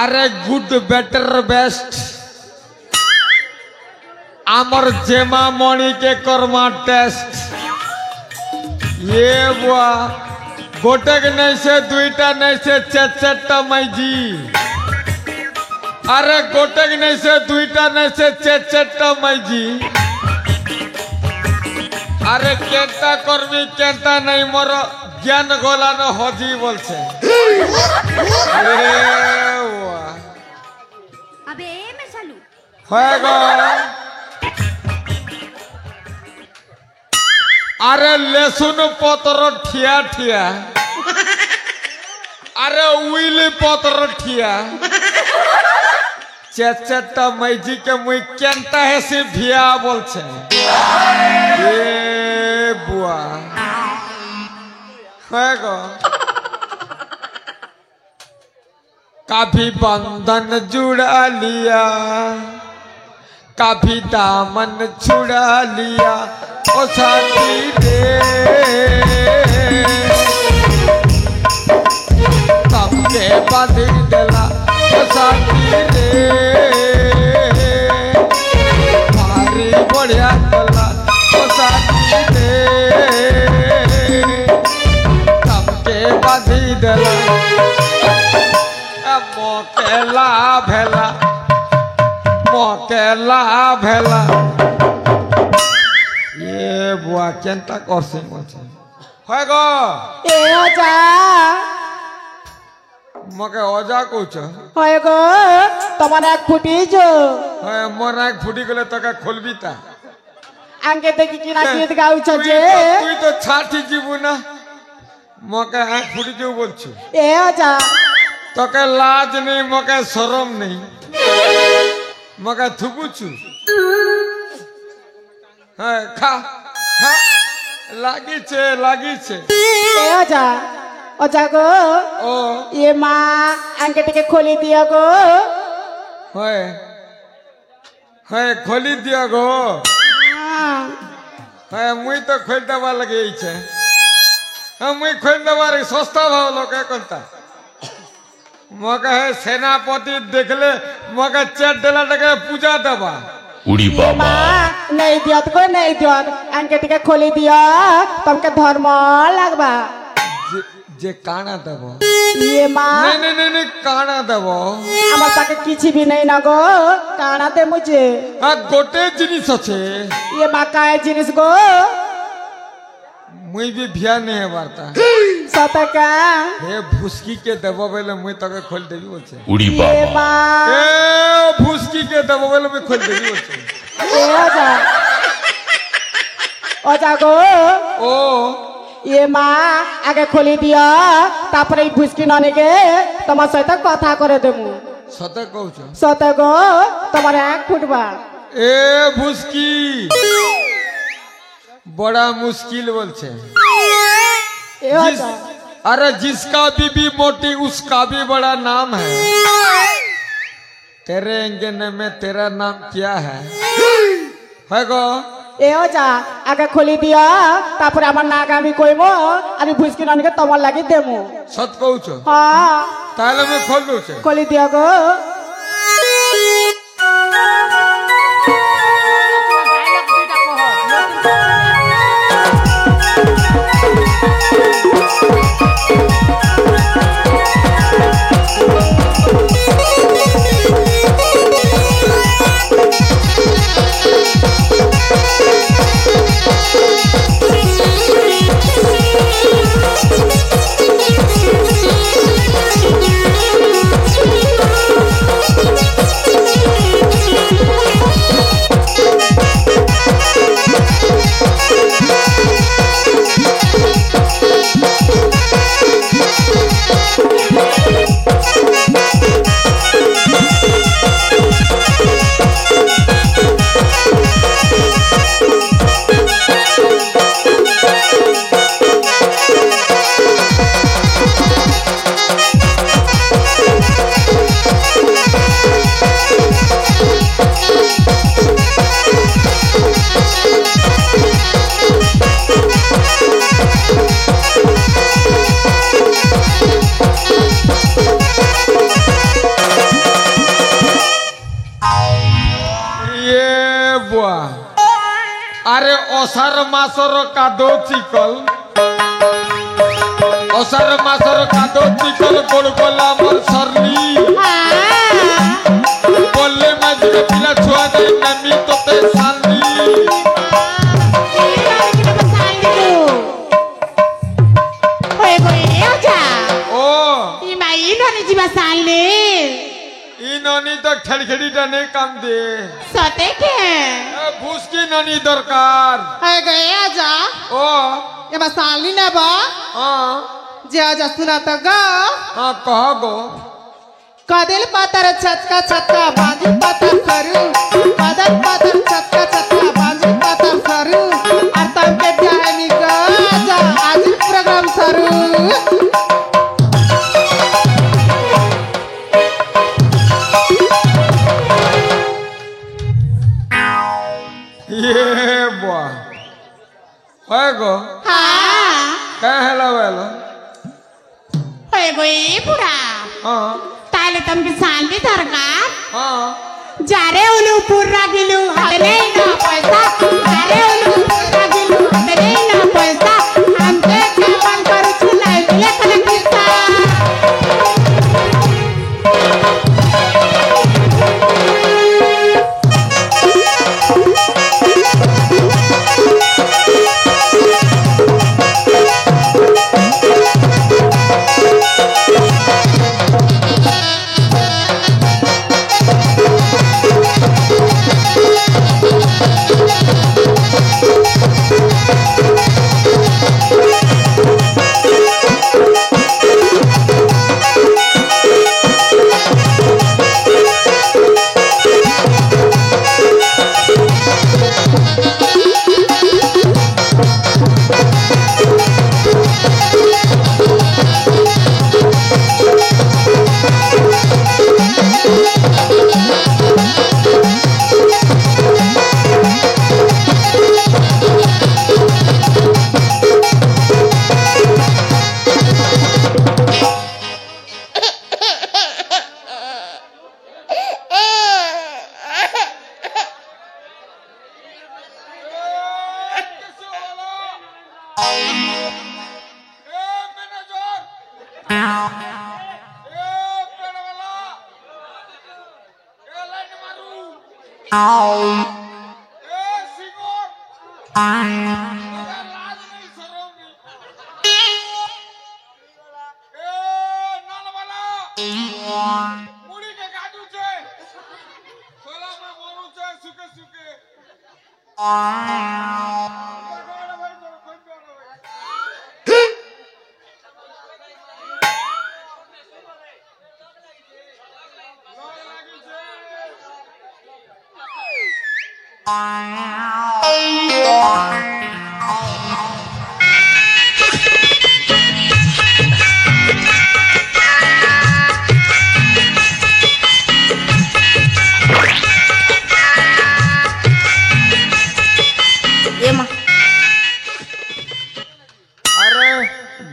अरे good better best आमर जेमा मणि के कर्मा टेस्ट ये बुआ गोटेक नहीं से दुईटा नहीं से चारटा मैजी अरे गोटेक नहीं से दुईटा नहीं से चारटा मैजी अरे केंता कर्मी केंता नहीं मोर ज्ञान गोला न हजी बोल से अबे मैं चालू होएगा अरे लेसुन पतर ठिया ठिया अरे उइली पतर ठिया चारटा मैजी के मुई केंता है से भिया बोल छे ये बुआ होएगा कभी बंधन जुड़ा लिया कभी दामन छुड़ा लिया ओ साथी रे सबके बांधी दिला ओ साथी रे भारी बढ़िया गला ओ साथी रे सबके बांधी दिला मोकेला भेला मोकेला भेला ये बुआ केंता करसे मोचे होएगो ए ओजा मके ओजा कोच होएगो তোমার এক ফুটি जो होय मोर एक फुटी गले तका खोलबी ता आंगे देखि किना गीत गाउछ जे তুই তো ছাটি जीवू ना मके एक फुटी जो बोलछु ए ओजा तके लाज नहीं मके शरम नहीं मके थुबुछु है खा खा लागी छे ए ओजा ओजा गो ओ ये माँ आंगे टिके खोली दिया गो है है खोली दिया गो है मुई तो खोल दबा लगे छे हम मुई खोल दबा रे सस्ता भाव लोके कोनता मके है सेनापति देखले मके चेट देला टके पूजा दबा उड़ी बाबा नहीं दियत को नहीं दियत आंगे टिके खोली दिया तुमके धर्म लगबा जे काना दबो ये माँ नहीं काना दबो আমার তাকে কিছু भी नहीं ना गो काना दे मुझे आ गोटे जिनिस আছে ये माँ का है जिनिस गो मुई भी भिया नहीं है वार्ता सता का हे भुसकी के दबो बेले मुई तके खोल देबी बोलछे उड़ी ये बाबा माँ ए भुसकी के दबो बेले मुई खोल देबी बोलछे ये ओजा ओजा गो ओ ये माँ आगे खोली दिया तापरे भुसकी नने के তোমার সাথে কথা করে দেবো सते कहूछ সতে গো তোমার এক ফুটবা ए भुसकी बड़ा मुश्किल बोलछे এ ওজা अरे जिसका बीबी मोटी उसका भी बड़ा नाम है तेरे अंगने में तेरा नाम क्या है गो এ ওজা আগে খুলি দিয়া তারপরে আমার নাক আমি কইবো আমি ভুসকি ননকে তোমার লাগি দেবো सत कहूछ হ্যাঁ ताले में खोल दूचे খুলি দিয়া গো অসার মাসর কাদো চিকল অসার মাসর কাদো চিকল গোল গোল আমার সরলি বললে মাঝে পিলা ছুয়া দেয় নামি তোতে সালি ও ই ননি তো খেড়ি খেড়িটা নেই কাম দে ভুসকি ননি দরকার ও কহ গো कदल पातर छटका छटका बाजी पातर सरू कदल पातर छटका छटका बाजी पातर सरू और तब के जानी गाजा आज प्रोग्राम सरू ये बुआ है गो हाँ क्या हेलो हेलो होए गोई पूरा हाँ ताले तमके शांति दरकार हाँ जारे उलू पूरा गिलू हतने ना पैसा जारे उलू पूरा गिलू हतने ना पैसा हमके काम करू छुलाई दिले कने किस्सा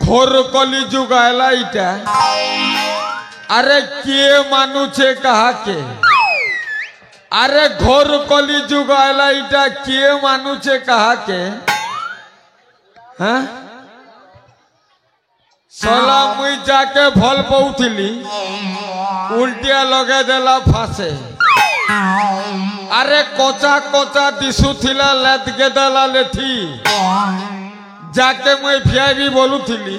ঘোর কলি যুগ আইলা ইটা আরে কে মানুছে কাহাকে আরে ঘোর কলি যুগ আইলা ইটা কে মানুছে কাহাকে হ্যাঁ সলা মুই যাকে ভাল পাউথিলি উল্টিয়া লগে দেলা ফাঁসে আরে কচা কচা দিশুথিলা লেদকে দেলা লেথি যাকে মুই ভিআইপি বলুথিলি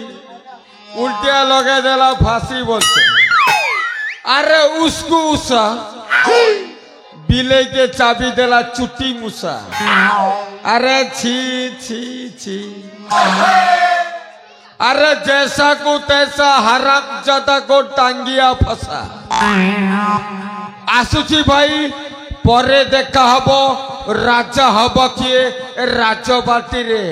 উল্টিয়া লগে দেলা ফাঁসি বলছে আরে উসকু উষা বিলে के चाबी देला चुट्टी मुसा अरे छी छी छी अरे जैसा को तैसा हराम ज्यादा को टांगिया फसा आसुची भाई परे देखा हबो राजा हब किए राजबाटी रे